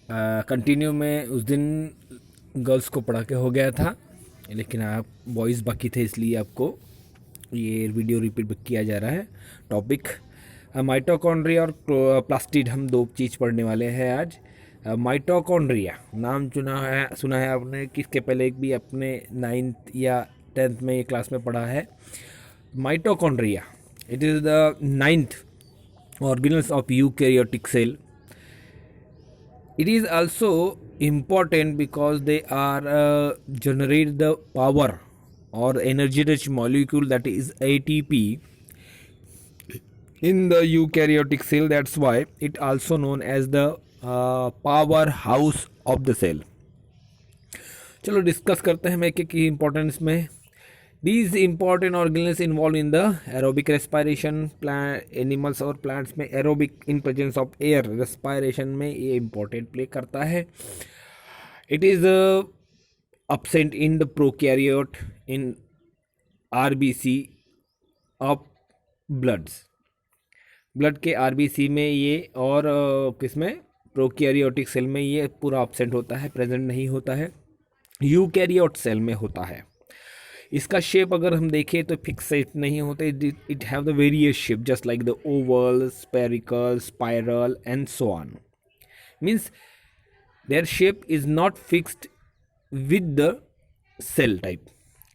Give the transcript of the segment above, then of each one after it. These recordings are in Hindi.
कंटिन्यू में उस दिन गर्ल्स को पढ़ा के हो गया था, लेकिन आप बॉयज़ बाकी थे, इसलिए आपको ये वीडियो रिपीट किया जा रहा है। टॉपिक माइटोकॉन्ड्रिया और प्लास्टिड, हम दो चीज़ पढ़ने वाले हैं आज। माइटोकॉन्ड्रिया नाम सुना है आपने, कि इसके पहले एक भी अपने 9th या 10th में ये क्लास में पढ़ा है। Mitochondria, it is the 9th organelles of eukaryotic cell. It is also important because they are generate the power or energy rich molecule, that is ATP, in the eukaryotic cell. That's why it also known as the powerhouse of the cell. चलो डिस्कस करते हैं हम एक एक की इम्पोर्टेंस में। These important organelles involved in the aerobic respiration, plant animals और plants में aerobic in presence of air respiration में ये important play करता है। It is absent in the prokaryote in RBC of bloods, blood के आरबीसी में ये, और किसमें, प्रोकैरियोटिक सेल में ये पूरा absent होता है, प्रेजेंट नहीं होता है। यूकैरियोट सेल में होता है। इसका शेप अगर हम देखें तो फिक्स शेप नहीं होते, it have the various shape just like the oval, spherical, spiral and so on. Means their shape is not fixed with the cell type,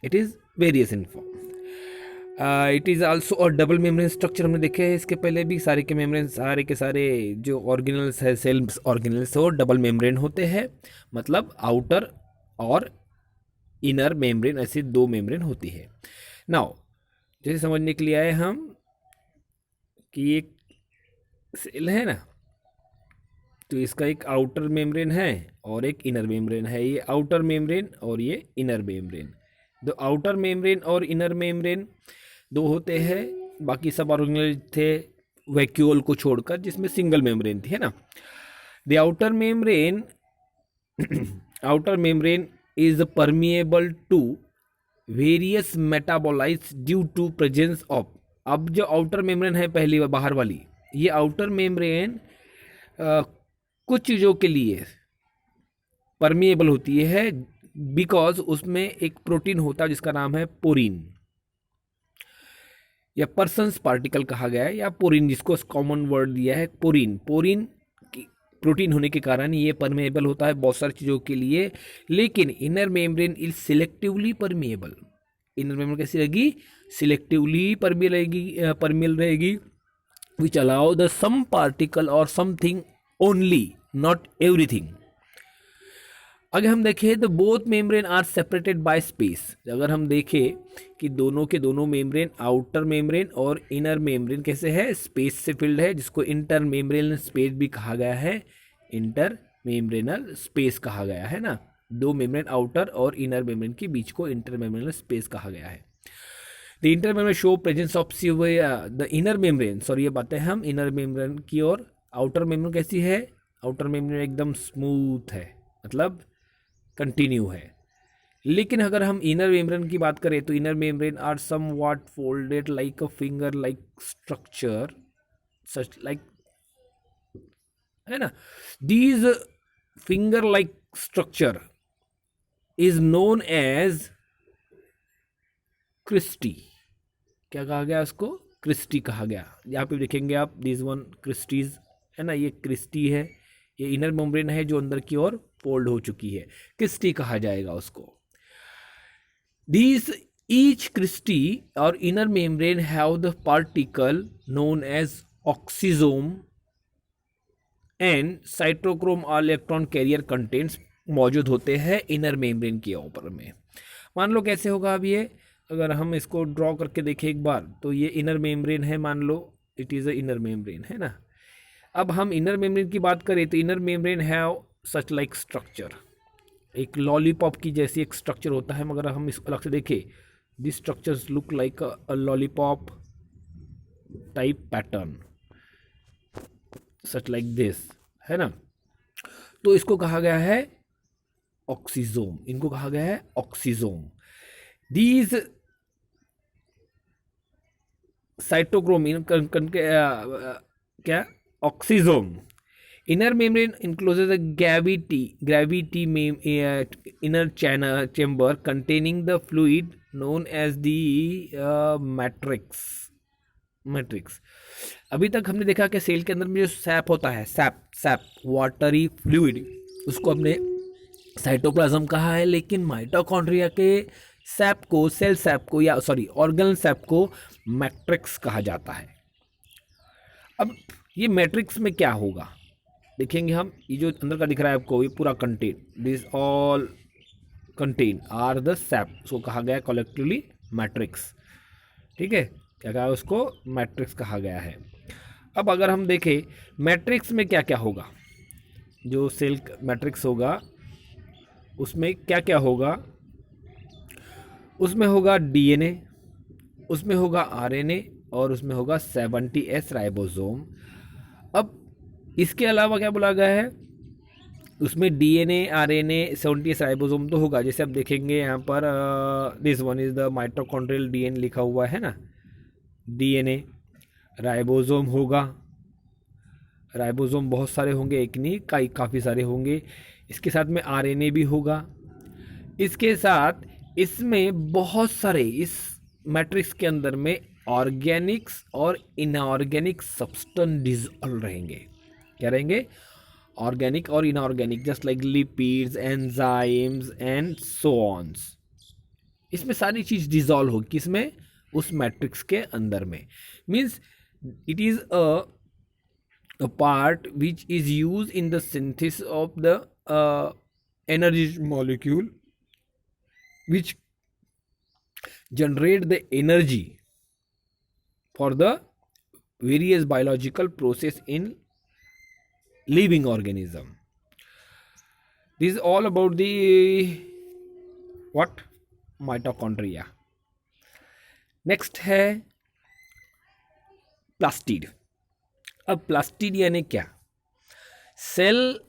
it is various in form. It is also और डबल मेम्ब्रेन स्ट्रक्चर हमने देखे हैं इसके पहले भी। सारे के मेम्ब्रेन, सारे के सारे जो ऑर्गेनल्स है, सेल्स ऑर्गेनल्स, वो डबल मेम्ब्रेन होते हैं, मतलब आउटर और इनर मेम्ब्रेन, ऐसे दो मेम्ब्रेन होती है। नाउ जैसे समझने के लिए आए हम कि एक सेल है ना, तो इसका एक आउटर मेम्ब्रेन है और एक इनर मेम्ब्रेन है। ये आउटर मेम्ब्रेन और ये इनर मेम्ब्रेन, दो आउटर मेम्ब्रेन और इनर मेम्ब्रेन दो होते हैं। बाकी सब ऑर्गेनल थे वैक्यूल को छोड़कर, जिसमें सिंगल मेम्ब्रेन थी, है ना। The outer membrane is permeable to various metabolites due to presence of। अब जो आउटर मेम्ब्रेन है, पहली बाहर वाली, ये आउटर मेम्ब्रेन कुछ चीज़ों के लिए परमिएबल होती है, बिकॉज उसमें एक प्रोटीन होता है जिसका नाम है पोरिन, या पर्सन्स पार्टिकल कहा गया है, या पोरिन, जिसको कॉमन वर्ड दिया है पोरिन। पोरिन प्रोटीन होने के कारण ये परमेएबल होता है बहुत सारी चीज़ों के लिए। लेकिन inner membrane is selectively permeable. Inner membrane कैसी रहेगी, सिलेक्टिवली परमेएबल रहेगी, which allow the some particle और समथिंग ओनली, नॉट एवरीथिंग। अगर हम देखें तो both membrane are separated by space. अगर हम देखें कि दोनों के दोनों मेम्ब्रेन, आउटर मेम्ब्रेन और इनर मेम्ब्रेन कैसे है, स्पेस से फिल्ड है, जिसको इंटर मेम्ब्रेनल स्पेस भी कहा गया है, इंटर मेम्ब्रेनल स्पेस कहा गया है ना। दो मेम्ब्रेन आउटर और इनर मेम्ब्रेन के बीच को इंटर मेम्ब्रेनल स्पेस कहा गया है। The inter membrane show presence of the inner membrane, sorry ये बातें हम इनर मेम्ब्रेन की। और आउटर मेम्ब्रेन कैसी है, आउटर मेम्ब्रेन एकदम स्मूथ है, मतलब कंटिन्यू है। लेकिन अगर हम इनर मेम्ब्रेन की बात करें तो inner membrane are somewhat folded like a finger like structure, such like, है ना। These finger like structure is known as cristae. क्या कहा गया उसको, क्रिस्टी कहा गया। यहाँ पे देखेंगे आप, दिस वन क्रिस्टीज है ना, ये क्रिस्टी है, ये इनर मेम्ब्रेन है जो अंदर की ओर फोल्ड हो चुकी है, क्रिस्टी कहा जाएगा उसको। These each cristae or inner membrane have the particle known as oxisome and cytochrome or electron carrier contents मौजूद होते हैं इनर मेम्ब्रेन के ऊपर में। मान लो कैसे होगा अब ये, अगर हम इसको ड्रॉ करके देखें एक बार, तो ये इनर मेम्ब्रेन है, मान लो it is a inner membrane, है ना। अब हम इनर मेम्ब्रेन की बात करें तो inner membrane have such like structure, एक लॉलीपॉप की जैसी एक स्ट्रक्चर होता है, मगर हम इसको अलग से देखें, this structures look like a lollipop type pattern, such like this, है ना। तो इसको कहा गया है ऑक्सीजोम, इनको कहा गया है ऑक्सीजोम। दीज साइटोक्रोम क्या, oxysome Inner membrane encloses a gravity inner chamber containing the fluid known as the matrix. अभी तक हमने देखा कि सेल के अंदर में जो सैप होता है, सैप वाटरी फ्लूइड, उसको हमने साइटोप्लाज्म कहा है, लेकिन माइटोकॉन्ड्रिया के सैप को, सेल सैप को, या सॉरी ऑर्गेनल सैप को मैट्रिक्स कहा जाता है। अब ये मैट्रिक्स में क्या होगा देखेंगे हम। ये जो अंदर का दिख रहा है आपको, ये पूरा content, this all content are the sap, उसको कहा गया कलेक्टिवली मैट्रिक्स। ठीक है, क्या कहा उसको, मैट्रिक्स कहा गया है। अब अगर हम देखें मैट्रिक्स में क्या क्या होगा, जो सेल मैट्रिक्स होगा उसमें क्या क्या होगा, उसमें होगा डीएनए, उसमें होगा आरएनए और उसमें होगा 70S राइबोसोम। अब इसके अलावा क्या बोला गया है, उसमें डीएनए आरएनए 70S राइबोसोम तो होगा। जैसे आप देखेंगे यहाँ पर this one is the mitochondrial DNA लिखा हुआ है ना, डीएनए, राइबोसोम होगा, राइबोसोम बहुत सारे होंगे, एक नहीं काफ़ी सारे होंगे। इसके साथ में आरएनए भी होगा। इसके साथ इसमें बहुत सारे, इस मैट्रिक्स के अंदर में ऑर्गेनिक्स और इनऑर्गेनिक सब्सटेंस डिसॉल्व रहेंगे। क्या रहेंगे, ऑर्गेनिक और inorganic, just like lipids, enzymes and so ons. इसमें सारी चीज़ डिसॉल्व होगी, किसमें, उस मैट्रिक्स के अंदर में। Means it is a part which is used in the synthesis of the energy molecule which generate the energy for the various biological process in living organism. This is all about the what, mitochondria. Next है प्लास्टिड। अब प्लास्टिड यानी क्या, सेल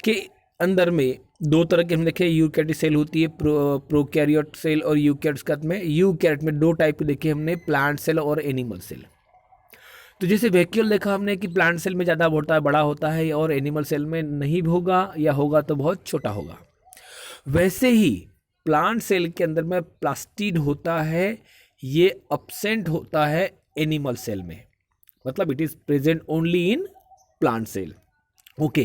के अंदर में दो तरह के हम देखें, यूकैरियोटिक सेल होती है, प्रोकैरियोट सेल और यूकैरियोट में, यूकैरियोट में दो टाइप के देखे हमने, प्लांट सेल और एनिमल सेल। तो जैसे वैक्यूल देखा हमने कि प्लांट सेल में ज़्यादा होता है, बड़ा होता है, और एनिमल सेल में नहीं होगा, या होगा तो बहुत छोटा होगा। वैसे ही प्लांट सेल के अंदर में प्लास्टिड होता है, ये अब्सेंट होता है एनिमल सेल में, मतलब it is present only in plant cell. Okay,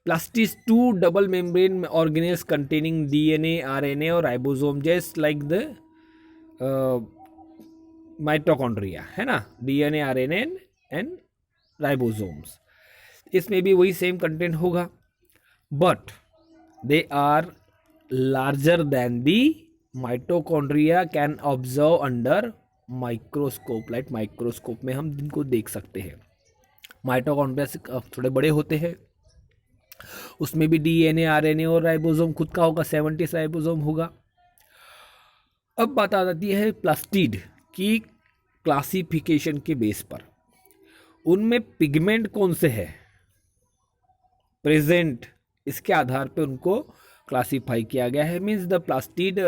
plastid two double membrane organelles containing DNA, RNA और ribosome, just like the mitochondria है ना, डीएनए, आरएनए एंड राइबोसोम्स। इसमें भी वही सेम कंटेंट होगा, but they are larger than the mitochondria, can observe under microscope. Like microscope में हम जिनको देख सकते हैं, माइटोकॉन्ड्रिया से थोड़े बड़े होते हैं। उसमें भी डीएनए, आरएनए और राइबोसोम खुद का होगा, 70 राइबोसोम होगा। अब बात आ जाती है प्लास्टिड की क्लासिफिकेशन के बेस पर, उनमें पिगमेंट कौन से है प्रेजेंट, इसके आधार पे उनको क्लासिफाई किया गया है। Means the plastid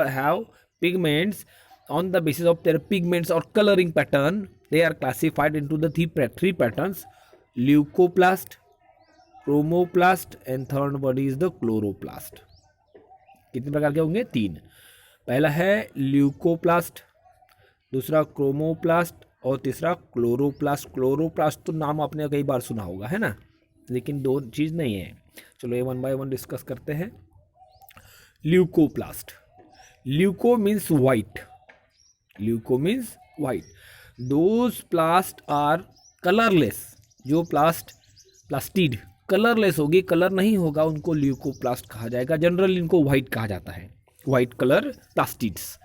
have pigments on the basis of their pigments or coloring pattern. They are classified into the three patterns: leucoplast, chromoplast and third one is the chloroplast. कितने प्रकार के होंगे, तीन। पहला है ल्यूकोप्लास्ट, दूसरा क्रोमोप्लास्ट और तीसरा क्लोरोप्लास्ट। क्लोरोप्लास्ट तो नाम आपने कई बार सुना होगा है ना, लेकिन दो चीज़ नहीं है। चलो ये वन बाय वन डिस्कस करते हैं। Leucoplast, leuco means white, leuco means white. Those plast are colourless, जो प्लास्टिड कलरलेस होगी, कलर नहीं होगा, उनको ल्यूकोप्लास्ट कहा जाएगा। जनरली इनको वाइट कहा जाता है, वाइट कलर प्लास्टिड्स।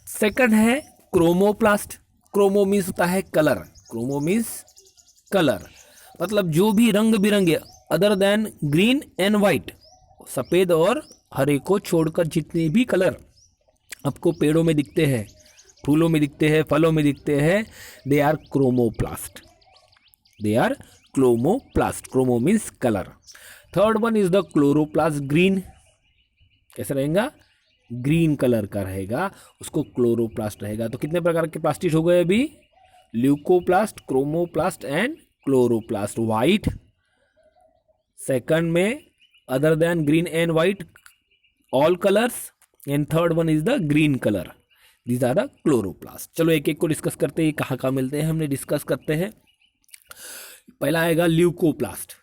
सेकंड है क्रोमोप्लास्ट। क्रोमो मीन्स होता है कलर, क्रोमो मीन्स कलर, मतलब जो भी रंग बिरंगे other than green and white, सफ़ेद और हरे को छोड़कर जितने भी कलर आपको पेड़ों में दिखते हैं, फूलों में दिखते हैं, फलों में दिखते हैं, they are chromoplast, they are chromoplast. Chromo means colour. Third one is the chloroplast, green, कैसा रहेगा, ग्रीन कलर का रहेगा, उसको क्लोरोप्लास्ट रहेगा। तो कितने प्रकार के प्लास्टिड हो गए अभी, leucoplast, chromoplast and chloroplast. White, second में other than green and white all colours, and third one is the green colour, these are the chloroplast. चलो एक एक को डिस्कस करते हैं, कहाँ कहाँ मिलते हैं हमने डिस्कस करते हैं। पहला आएगा leucoplast.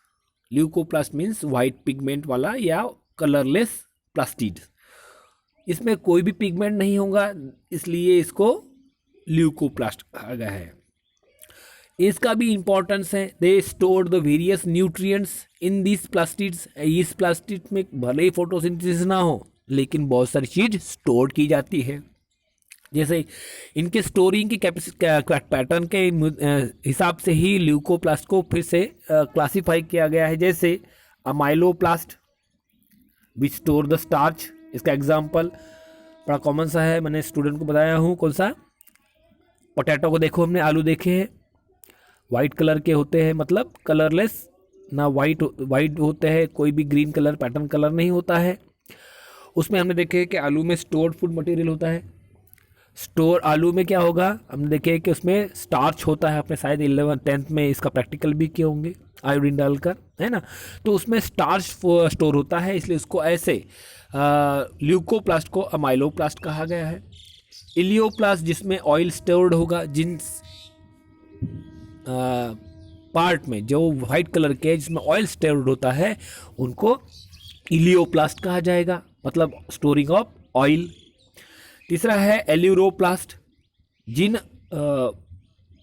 Leucoplast means white pigment वाला या कलरलेस प्लास्टिड। इसमें कोई भी पिगमेंट नहीं होगा, इसलिए इसको ल्यूकोप्लास्ट कहा गया है। इसका भी इंपॉर्टेंस है, they store the various nutrients in this plastids. इस प्लास्टिड में भले ही फोटोसिंथेसिस ना हो, लेकिन बहुत सारी चीज स्टोर की जाती है। जैसे इनके स्टोरिंग की पैटर्न के हिसाब से ही ल्यूकोप्लास्ट को फिर से क्लासिफाई किया गया है। जैसे amyloplast which store the starch, इसका एग्जाम्पल बड़ा कॉमन सा है, मैंने स्टूडेंट को बताया हूँ। कौन सा? पोटैटो को देखो, हमने आलू देखे हैं, वाइट कलर के होते हैं, मतलब कलरलेस, ना वाइट होते हैं, कोई भी ग्रीन कलर पैटर्न कलर नहीं होता है। उसमें हमने देखे कि आलू में स्टोर्ड फूड मटेरियल होता है। स्टोर आलू में क्या होगा, हमने देखे कि उसमें स्टार्च होता है, अपने शायद 11th-10th में इसका प्रैक्टिकल भी किए होंगे आयोडीन डालकर, है ना। तो उसमें स्टार्च स्टोर होता है, इसलिए उसको ऐसे ल्यूकोप्लास्ट को अमाइलोप्लास्ट कहा गया है। इलियोप्लास्ट जिसमें ऑयल स्टोर्ड होगा, जिन पार्ट में जो वाइट कलर के जिसमें ऑयल स्टोर्ड होता है उनको इलियोप्लास्ट कहा जाएगा, मतलब स्टोरिंग ऑफ ऑयल। तीसरा है एल्यूरोप्लास्ट, जिन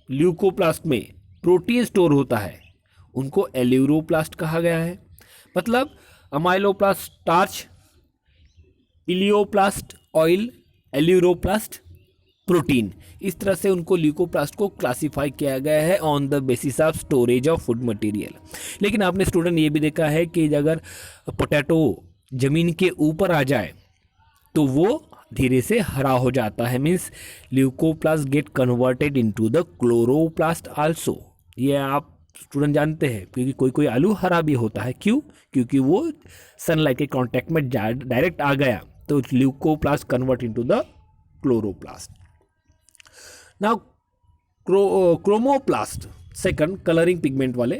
ल्यूकोप्लास्ट में प्रोटीन स्टोर होता है उनको एल्यूरोप्लास्ट कहा गया है। मतलब amyloplast starch, elaioplast oil, aleuroplast protein, इस तरह से उनको ल्यूकोप्लास्ट को क्लासिफाई किया गया है on the basis of storage of food material. लेकिन आपने स्टूडेंट ये भी देखा है कि अगर पोटैटो जमीन के ऊपर आ जाए तो वो धीरे से हरा हो जाता है, means leucoplast get converted into the chloroplast also. ये आप स्टूडेंट जानते हैं, क्योंकि कोई कोई आलू हरा भी होता है। क्यों? क्योंकि वो सनलाइट के कांटेक्ट में डायरेक्ट आ गया, तो leucoplast convert into the chloroplast. Now chromoplast, second colouring pigment वाले,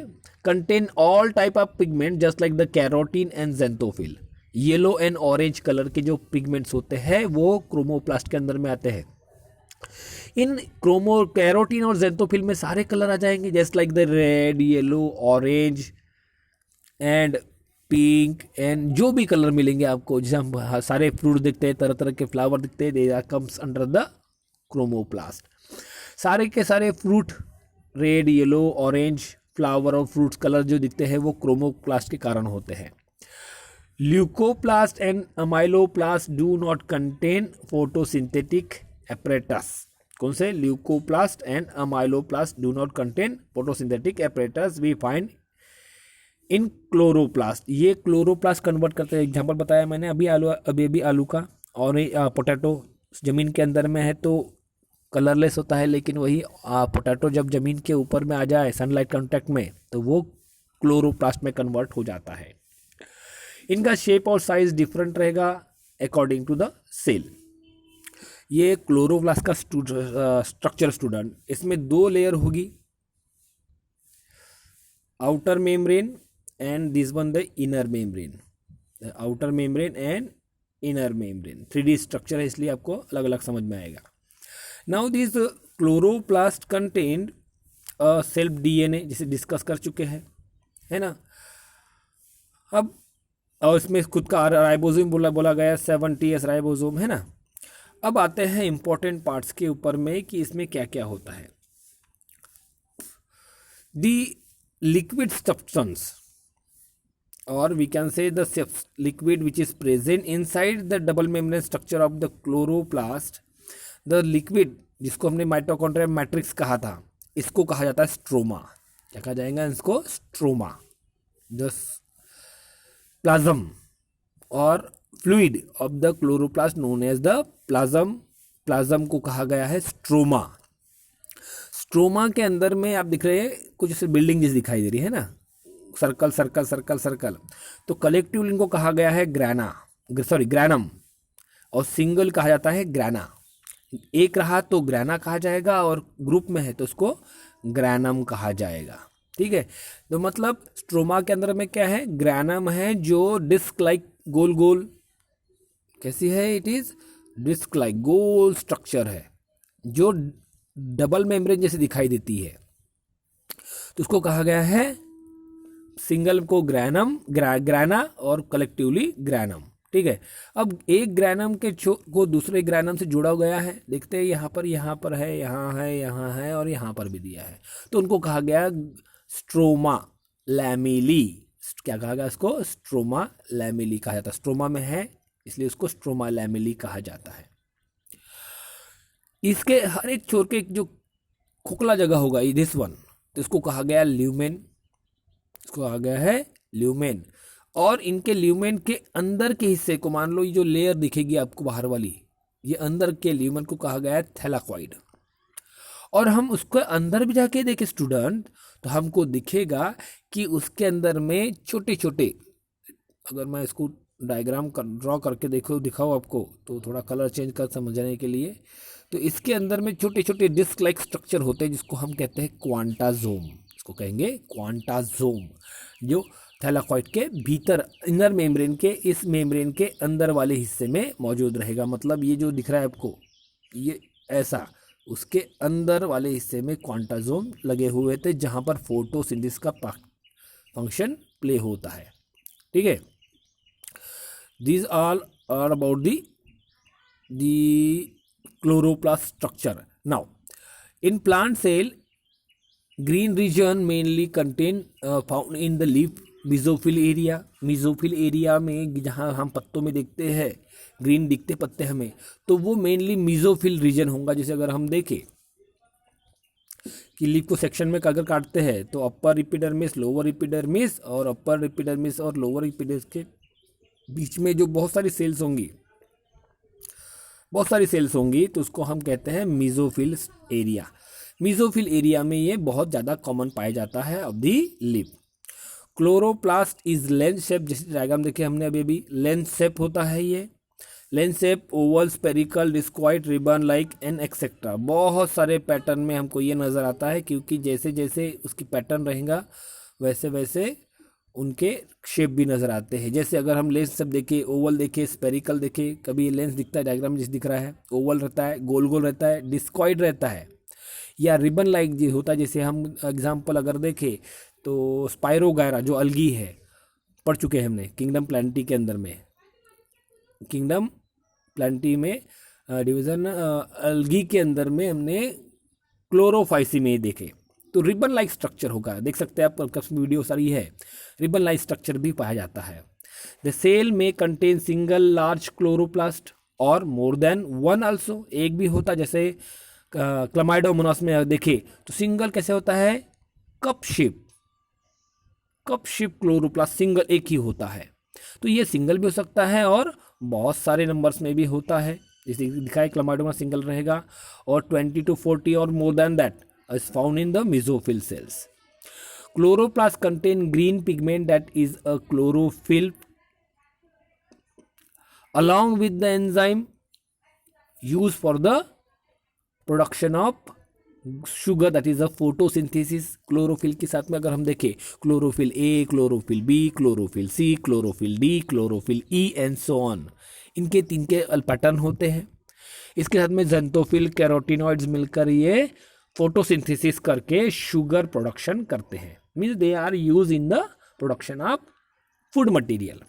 contain all type of pigment just like the carotene and xanthophyll. Yellow and orange colour के जो पिगमेंट्स होते हैं वो क्रोमोप्लास्ट के अंदर में आते हैं। इन कैरोटीन और ज़ेंथोफिल में सारे कलर आ जाएंगे, just like the red, yellow, orange and pink, and जो भी कलर मिलेंगे आपको, जैसे हम सारे फ्रूट दिखते हैं, तरह तरह के फ्लावर दिखते हैं, they comes under the chromoplast. सारे के सारे fruit red, yellow, orange flower और फ्रूट्स कलर जो दिखते हैं वो क्रोमोप्लास्ट के कारण होते हैं। Leucoplast and amyloplast do not contain photosynthetic apparatus। कौन से? Leucoplast and amyloplast do not contain photosynthetic apparatus we find in chloroplast. ये क्लोरोप्लास्ट कन्वर्ट करते हैं। एग्जाम्पल बताया मैंने अभी आलू का, और पोटैटो जमीन के अंदर में है तो कलरलेस होता है, लेकिन वही पोटैटो जब जमीन के ऊपर में आ जाए सनलाइट कांटेक्ट में तो वो क्लोरोप्लास्ट में कन्वर्ट हो जाता है। इनका शेप और साइज डिफरेंट रहेगा अकॉर्डिंग टू द सेल। ये क्लोरोप्लास्ट का स्ट्रक्चर स्टूडेंट, इसमें दो लेयर होगी, outer membrane and this one the inner membrane, outer membrane and inner membrane. 3D structure है, इसलिए आपको अलग अलग समझ में आएगा। Now this chloroplast contained self DNA, जिसे डिस्कस कर चुके हैं, है ना। अब और इसमें खुद का राइबोसोम बोला गया 70S राइबोसोम, है ना। अब आते हैं इंपॉर्टेंट पार्ट्स के ऊपर में कि इसमें क्या क्या होता है। दी लिक्विड सब्सटेंस, और we can say the liquid which is present inside the double membrane structure of the chloroplast. The liquid जिसको हमने माइटोकॉन्ड्रिया मैट्रिक्स कहा था, इसको कहा जाता है स्ट्रोमा। क्या कहा जाएगा इसको? स्ट्रोमा। द प्लाज्म और fluid of the chloroplast known as the plasm को कहा गया है स्ट्रोमा। स्ट्रोमा के अंदर में आप दिख रहे हैं कुछ ऐसे बिल्डिंग जैसी दिखाई दे रही है ना, सर्कल सर्कल सर्कल सर्कल, तो कलेक्टिव इनको कहा गया है ग्रैनम, और सिंगल कहा जाता है ग्रैना। एक रहा तो ग्रैना कहा जाएगा, और ग्रुप में है तो उसको ग्रैनम कहा जाएगा। ठीक है। तो मतलब स्ट्रोमा के अंदर में क्या है, ग्रैनम है जो डिस्क लाइक गोल गोल, कैसी है, इट इज डिस्क लाइक गोल स्ट्रक्चर है जो डबल मेम्ब्रेन जैसे दिखाई देती है, तो उसको कहा गया है सिंगल को ग्रैनम, ग्रैना और कलेक्टिवली ग्रैनम। ठीक है। अब एक ग्रैनम के को दूसरे ग्रैनम से जोड़ा गया है, देखते हैं यहाँ पर है, यहाँ है और यहाँ पर भी दिया है, तो उनको कहा गया स्ट्रोमा लैमेली। क्या कहा गया इसको, स्ट्रोमा लैमेली कहा जाता है, स्ट्रोमा में है इसलिए उसको स्ट्रोमा लैमेली कहा जाता है। इसके हर एक छोर के जो खोखला जगह होगा दिस वन, तो इसको कहा गया ल्यूमेन, इसको कहा गया है ल्यूमेन। और इनके ल्यूमेन के अंदर के हिस्से को, मान लो ये जो लेयर दिखेगी आपको बाहर वाली, ये अंदर के ल्यूमेन को कहा गया है थैलाकॉइड। और हम उसके अंदर भी जाके देखें स्टूडेंट, तो हमको दिखेगा कि उसके अंदर में छोटे छोटे, अगर मैं इसको डायग्राम ड्रॉ करके दिखाऊँ आपको, तो थोड़ा कलर चेंज कर समझने के लिए, तो इसके अंदर में छोटे छोटे डिस्क लाइक स्ट्रक्चर होते हैं जिसको हम कहते हैं क्वांटाजोम, इसको कहेंगे क्वांटाजोम, जो थैलाकॉइड के भीतर इनर मेम्ब्रेन के, इस मेम्ब्रेन के अंदर वाले हिस्से में मौजूद रहेगा। मतलब ये जो दिख रहा है आपको, ये ऐसा उसके अंदर वाले हिस्से में क्वांटाजोम लगे हुए थे जहाँ पर फोटोसिंथेसिस का फंक्शन प्ले होता है। ठीक है। These all are about the chloroplast structure. Now, in plant cell, green region mainly contain found in the leaf mesophyll area. Mesophyll area में जहाँ हम पत्तों में देखते हैं ग्रीन दिखते पत्ते हमें, तो वो मेनली मेसोफिल रीजन होगा। जैसे अगर हम देखें कि लीफ को सेक्शन में अगर काटते हैं तो अपर एपिडर्मिस, लोअर एपिडर्मिस, और अपर एपिडर्मिस और लोअर एपिडर्मिस के बीच में जो बहुत सारी सेल्स होंगी, तो उसको हम कहते हैं मेसोफिल एरिया। मेसोफिल एरिया में ये बहुत ज़्यादा कॉमन पाया जाता है of the leaf. Chloroplast is lens shape, जैसे डायग्राम देखे हमने अभी लेंस शेप होता है ये, lens shape, Oval, spherical, disquiet, ribbon like and etcetera. बहुत सारे पैटर्न में हमको ये नज़र आता है, क्योंकि जैसे जैसे उसकी पैटर्न रहेगा वैसे वैसे उनके शेप भी नज़र आते हैं। जैसे अगर हम लेंस शेप देखें, ओवल देखें, स्पेरिकल देखें, कभी लेंस दिखता है डायग्राम में जैसे दिख रहा है, ओवल रहता है, गोल गोल रहता है, डिस्क्वाइड रहता है, या रिबन लाइक जो होता है। जैसे हम एग्जाम्पल अगर देखें तो स्पाइरोगायरा जो अलगी है, पढ़ चुके हैं हमने किंगडम प्लांटी के अंदर में, किंगडम प्लांटी में डिवीजन अलगी के अंदर में हमने क्लोरोफाइसी में देखे, तो रिबन लाइक स्ट्रक्चर होगा, देख सकते हैं आप, वीडियो सारी है, रिबन लाइक स्ट्रक्चर भी पाया जाता है। द सेल में कंटेन सिंगल लार्ज क्लोरोप्लास्ट और मोर देन वन आल्सो, एक भी होता, जैसे क्लमाइडोमोनास में देखे तो सिंगल कैसे होता है, कप शेप क्लोरोप्लास्ट सिंगल एक ही होता है। तो ये सिंगल भी हो सकता है और बहुत सारे नंबर्स में भी होता है, जैसे दिखाए क्लमाइडोमोनास सिंगल रहेगा, और 20 to 40 और more than that is found in the mesophyll cells. Chloroplast contain green pigment that is a chlorophyll along with the enzyme used for the production of sugar, that is a photosynthesis. Chlorophyll के साथ में अगर हम देखें chlorophyll a, chlorophyll b, chlorophyll c, chlorophyll d, chlorophyll e and so on, इनके तीन के पैटर्न होते हैं। इसके साथ में ज़ेंथोफिल, कैरोटिनॉइड्स मिलकर ये फोटोसिंथेसिस करके शुगर प्रोडक्शन करते हैं, means they are use in the production of food material.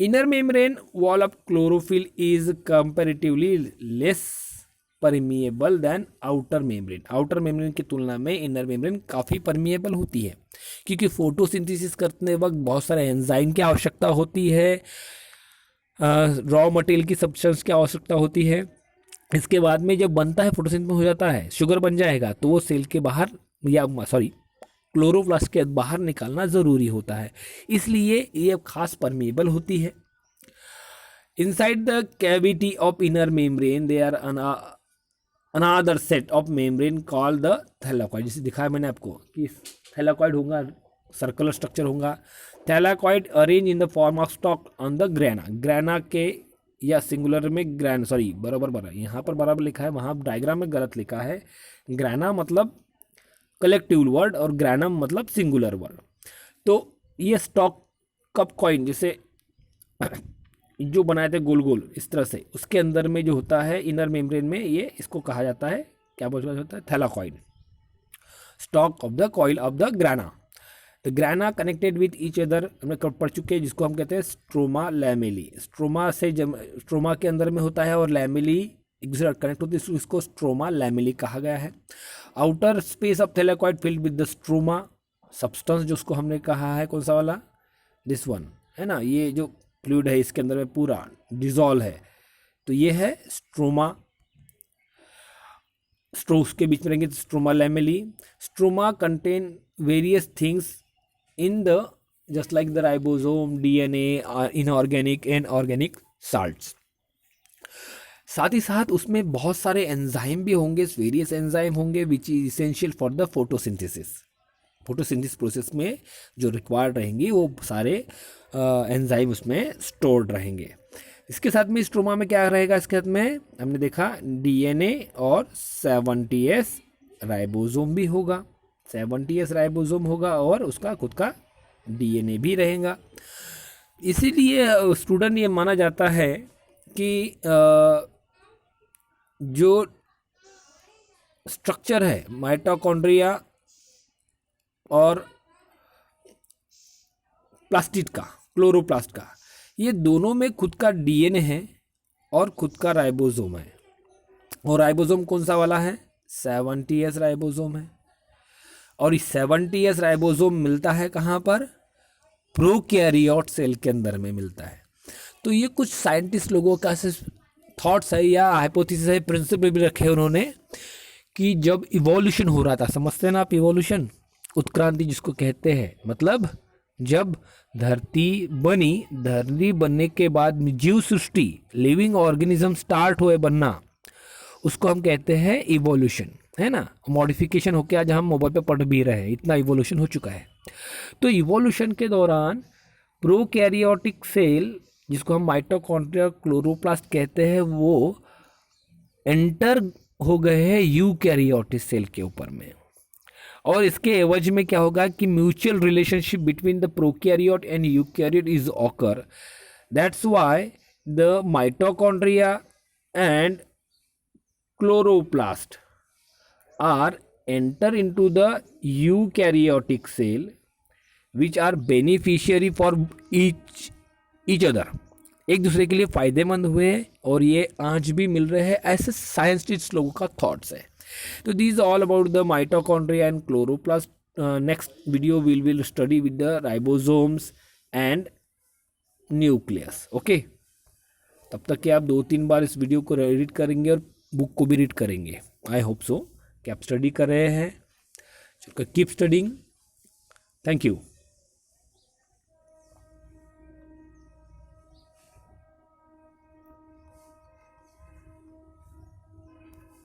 Inner membrane wall of chlorophyll is comparatively less permeable than outer membrane. Outer membrane की तुलना में इनर मेम्ब्रेन काफ़ी परमिएबल होती है, क्योंकि फोटोसिंथेसिस करते वक्त बहुत सारे एंजाइम की आवश्यकता होती है, रॉ मटेरियल की सब्सटेंस की आवश्यकता होती है। इसके बाद में जब बनता है, फोटोसिंथेसिस हो जाता है, शुगर बन जाएगा, तो वो सेल के बाहर क्लोरोप्लास्ट के बाहर निकालना ज़रूरी होता है, इसलिए ये खास परमिएबल होती है। Inside the cavity of inner membrane they are another set of membrane called the thylakoid. जैसे दिखाया मैंने आपको कि थैलाकॉइड होगा, सर्कुलर स्ट्रक्चर होगा, thylakoid arrange in the form of stack on the grana के, या सिंगुलर में बराबर यहाँ पर बराबर लिखा है, वहाँ डायग्राम में गलत लिखा है। ग्रैना मतलब कलेक्टिव वर्ड, और ग्रैनम मतलब सिंगुलर वर्ड। तो ये स्टॉक कप कॉइन जैसे जो बनाए थे गोल गोल इस तरह से, उसके अंदर में जो होता है इनर मेम्ब्रेन में, ये इसको कहा जाता है, क्या बोला जाता है, thylakoid, stock of the coil of the ग्राना। The ग्राना connected with each other हमने पढ़ चुके हैं, जिसको हम कहते हैं स्ट्रोमा लैमेली। स्ट्रोमा से स्ट्रोमा के अंदर में होता है और लैमेली एक दूसरे कनेक्ट होती है, इसको स्ट्रोमा लैमेली कहा गया है। Outer space of thylakoid filled with the stroma substance, जो उसको हमने कहा है कौन सा वाला, दिस वन है ना, ये जो फ्लूइड है इसके अंदर में पूरा डिजॉल्व है, तो ये है स्ट्रोमा। स्ट्रोक्स के बीच में रहेंगे stroma lamellae. Stroma contain various things in the just like the ribosome, DNA, inorganic and organic salts. साथ ही साथ उसमें बहुत सारे एंजाइम भी होंगे, वेरियस एंजाइम होंगे which is essential for the photosynthesis. Photosynthesis process में जो रिक्वायर्ड रहेंगी वो सारे एंजाइम उसमें स्टोर्ड रहेंगे। इसके साथ में स्ट्रोमा में क्या रहेगा, इसके साथ में हमने देखा डीएनए और 70S राइबोसोम भी होगा, 70S राइबोसोम होगा और उसका खुद का डीएनए भी रहेगा। इसीलिए स्टूडेंट ये माना जाता है कि जो स्ट्रक्चर है माइटोकॉन्ड्रिया और प्लास्टिड का, क्लोरोप्लास्ट का, ये दोनों में खुद का डीएनए है और खुद का राइबोसोम है। और राइबोसोम कौन सा वाला है, 70S राइबोसोम है। और इस 70S राइबोसोम मिलता है कहाँ पर, प्रोकैरियोट सेल के अंदर में मिलता है। तो ये कुछ साइंटिस्ट लोगों का थॉट्स है या हाइपोथेसिस है, प्रिंसिपल भी रखे उन्होंने, कि जब इवोल्यूशन हो रहा था, समझते हैं ना आप इवोल्यूशन, उत्क्रांति जिसको कहते हैं, मतलब जब धरती बनी, धरती बनने के बाद जीव सृष्टि, लिविंग ऑर्गेनिज्म स्टार्ट हुए बनना, उसको हम कहते हैं इवोल्यूशन, है ना। मॉडिफिकेशन होके आज हम मोबाइल पे पढ़ भी रहे हैं, इतना इवोल्यूशन हो चुका है। तो इवोल्यूशन के दौरान प्रोकैरियोटिक सेल, जिसको हम माइटोकॉन्ड्रिया क्लोरोप्लास्ट कहते हैं, वो एंटर हो गए हैं यूकैरियोटिक सेल के ऊपर में। और इसके एवज में क्या होगा कि mutual relationship between the prokaryote and eukaryote is occur. That's why the mitochondria and chloroplast are enter into the eukaryotic cell which are beneficiary for each other, एक दूसरे के लिए फायदेमंद हुए और ये आज भी मिल रहे हैं, ऐसे साइंटिस्ट लोगों का थॉट्स है। तो this all about the mitochondria and chloroplast. Next video will study with the ribosomes and nucleus. Okay, तब तक कि आप 2-3 बार इस वीडियो को रीड करेंगे और बुक को भी रीड करेंगे। आई होप सो कि आप स्टडी कर रहे हैं। Keep studying. Thank you.